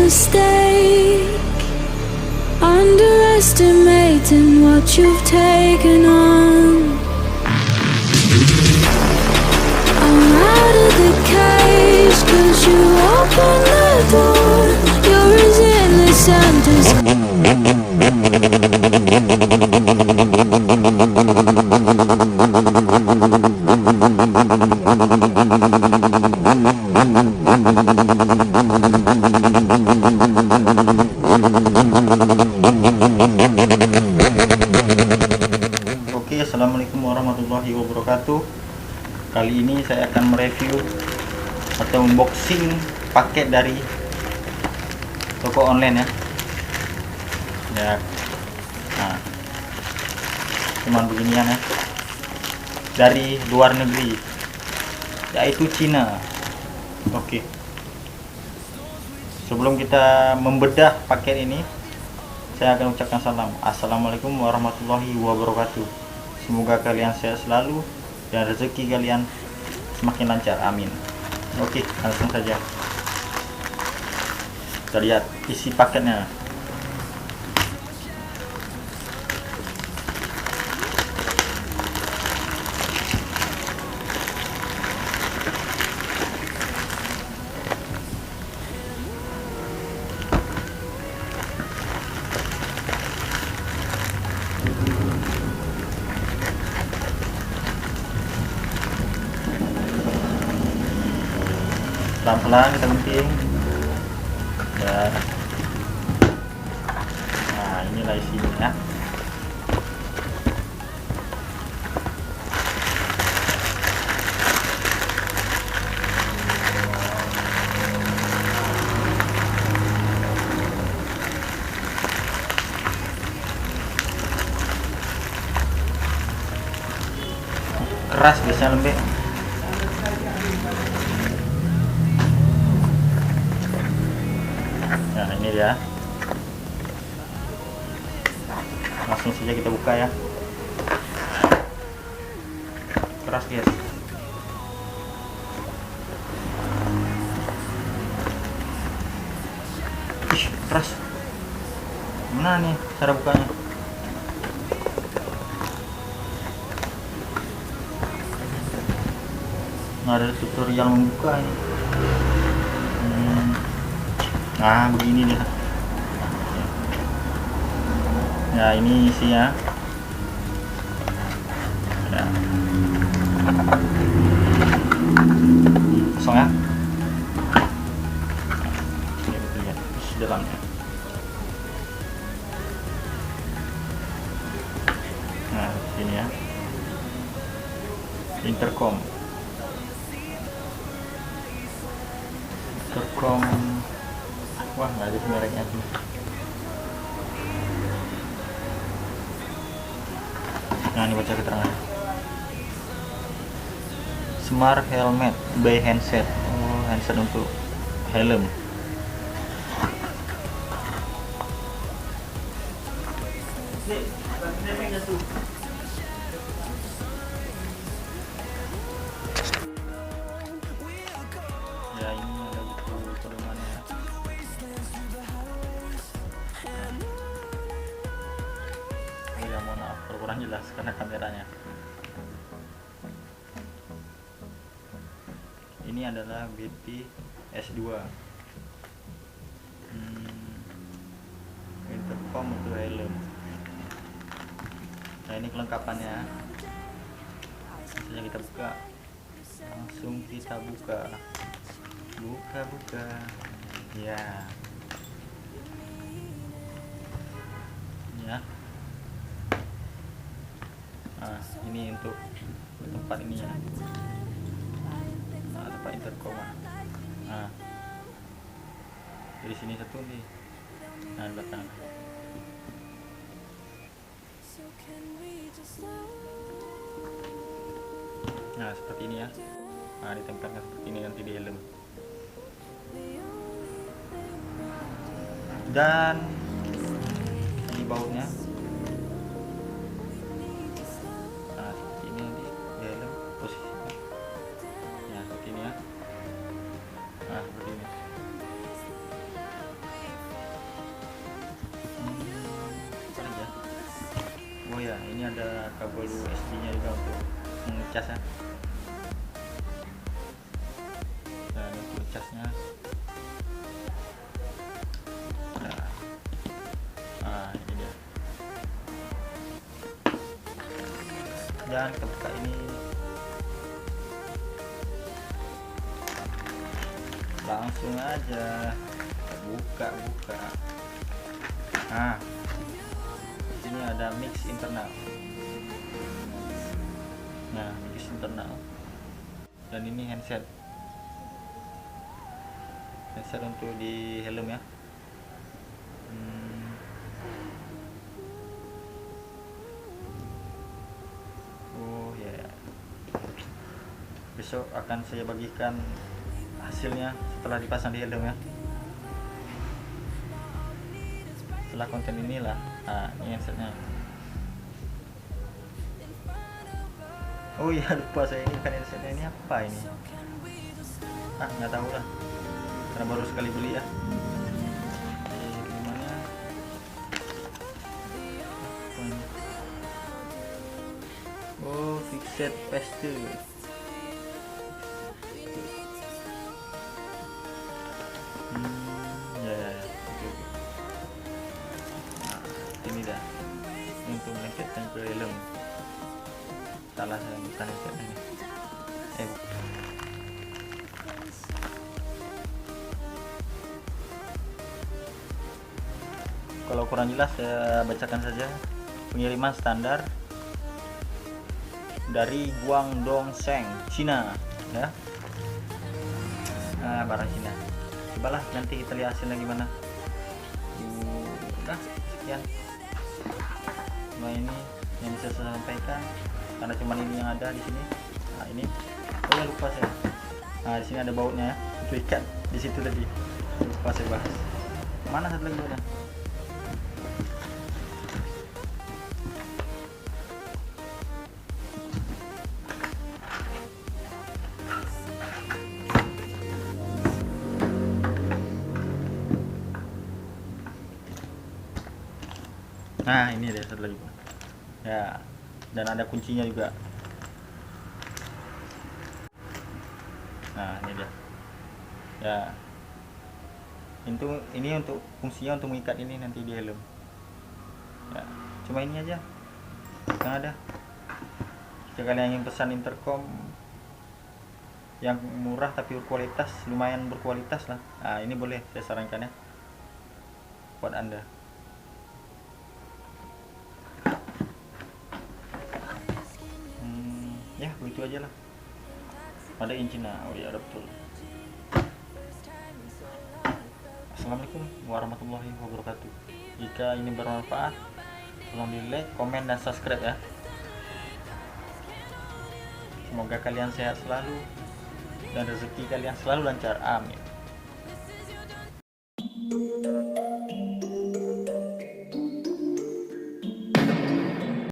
mistake, underestimating what you've taken on. I'm out of the cage, 'cause you opened the door. You're as innocent as Oke, assalamualaikum warahmatullahi wabarakatuh. Kali ini saya akan mereview atau unboxing paket dari toko online ya. Nah, cuman beginian ya, dari luar negeri, yaitu Cina. Oke, sebelum kita membedah paket ini, saya akan ucapkan salam. Assalamualaikum warahmatullahi wabarakatuh. Semoga kalian sehat selalu dan rezeki kalian semakin lancar, amin. Oke, langsung saja kita lihat isi paketnya. Pelan-pelan kita gunting ya. Nah, inilah isinya ya. Keras, biasanya lembek. Nah, ini dia. Langsung saja kita buka ya. Keras guys. Ih, keras. Gimana nih cara bukanya? Nggak ada tutorial membuka ini. Nah, begini nih ya, ini isinya ya. Kosong ya. Ini kita lihat isi dalamnya. Nah, ini ya, intercom wah, nggak ada mereknya sih. Nah, ini baca keterangan. Smart helmet by handset. Oh, handset untuk helm. Ya, ini ada buku pedomannya. Ya, mohon maaf kalau kurang jelas karena kameranya. Ini adalah BT S2. Intercom untuk helm. Nah, ini kelengkapannya. Langsung kita buka. Langsung kita buka. Buka. Ya. Ya. Nah, ini untuk tempat ini ya. Nah, tempat intercom. Nah, dari sini satu nih. Nah, di belakang. Nah, seperti ini ya. Nah, ditempelkan seperti ini nanti di helm. Dan ini bautnya. Nah, seperti ini nanti di helm posisinya. Ya, seperti ini ya. Nah, seperti ini. ngecas ya. Dan untuk casnya ini dia. Dan ketika ini langsung aja buka. Nah, di sini ada mix internal. Nah, mix internal. Dan ini handset untuk di helm ya. Oh ya. Besok akan saya bagikan hasilnya setelah dipasang di helm ya. Setelah konten inilah, ini handsetnya. Oh iya, lupa saya, ini kan handsetnya, ini apa ini? Nggak tahu lah, karena baru sekali beli ya. Gimana? Oh, fixed paste. Oke. Nah, ini dah. Ini untuk melengketkan ke helm. Salah saya, bukan handset ini. Kalau kurang jelas saya bacakan saja. Pengiriman standar dari Guangdong Sheng, Cina ya. Barang Cina. Cobalah nanti kita lihat hasilnya gimana. Udah sekian. Nah, ini yang bisa saya sampaikan karena cuman ini yang ada di sini. Nah, ini oh ya, lupa saya. Nah, di sini ada bautnya ya. Itu ikat di situ tadi. Lupa saya bahas. Mana satu lagi bautnya? Nah, ini deh satu lagi ya, dan ada kuncinya juga. Nah, ini dia ya. Ini untuk fungsinya untuk mengikat ini nanti di helm ya. Cuma ini aja yang ada. Jika kalian ingin pesan intercom yang murah tapi berkualitas, lumayan berkualitas lah, nah ini boleh saya sarankan ya buat anda. Ya begitu aja lah. Ada Cina. Oh ya, betul. Assalamualaikum warahmatullahi wabarakatuh. Jika ini bermanfaat, tolong di like, komen, dan subscribe ya. Semoga kalian sehat selalu dan rezeki kalian selalu lancar. Amin.